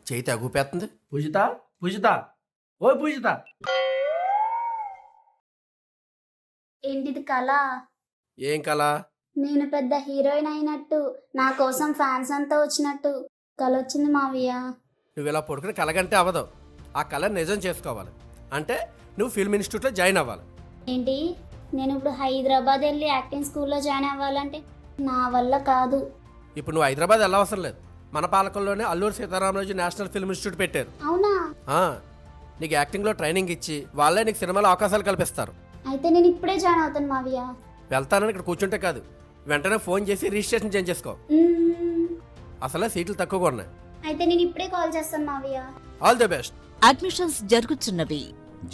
చేయి తగ్గిపోతుంది. పూజిత, పూజిత, ఓ పూజిత. ఏంటిది కళ? ఏం కళ? నేను పెద్ద హీరోయిన్ అయినట్టు, నా కోసం ఫ్యాన్స్ అంతా వచ్చినట్టు కళ వచ్చింది మావయ్య. నువ్వు ఇలా పడుకుని కలగంటే అవ్వదు. ఆ కళ నిజం చేసుకోవాలి అంటే నువ్వు ఫిల్మ్ ఇన్స్టిట్యూట్లో జాయిన్ అవ్వాలి. ఏంటి, నేను ఇప్పుడు హైదరాబాద్ వెళ్ళి యాక్టింగ్ స్కూల్లో జాయిన్ అవ్వాలంటే నా వల్ల కాదు. ఇప్పుడు నువ్వు హైదరాబాద్ వెళ్ళవసరం లేదు. మన పాలకుల్లోనే Alluri Sitaramaraju national film institute పెట్టారు. అవునా? నీకు యాక్టింగ్లో ట్రైనింగ్ ఇచ్చి వాళ్ళే నీకు సినిమాలో అవకాశాలు కల్పిస్తారు. అయితే నేను ఇప్పుడే జాయిన్ అవుతాను మావయ్య. వెళ్తానని ఇక్కడ కూర్చుంటే కాదు, వెంటనే ఫోన్ చేసి రిజిస్ట్రేషన్ చేయించేసుకో. అసలే సీట్లు తక్కువగా ఉన్నాయి. అయితే నేను ఇప్పుడే కాల్ చేస్తాను మావయ్య. All the best. అడ్మిషన్స్ జరుగుతున్నవి.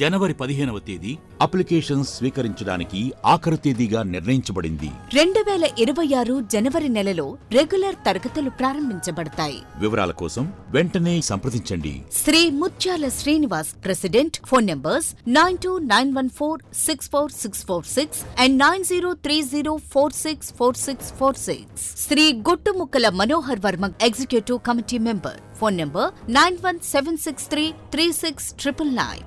జనవరి 15వ తేదీ అప్లికేషన్స్ స్వీకరించడానికి ఆఖరు తేదీగా నిర్ణయించబడింది. 2026 జనవరి నెలలో రెగ్యులర్ తరగతులు ప్రారంభించబడతాయి. వివరాల కోసం వెంటనే సంప్రదించండి. Shri Mutyala Srinivas, president. Phone numbers 9291464646 and 9030464646. Shri Guttumukkala Manohar Varma, executive committee member. Phone number 9176333699.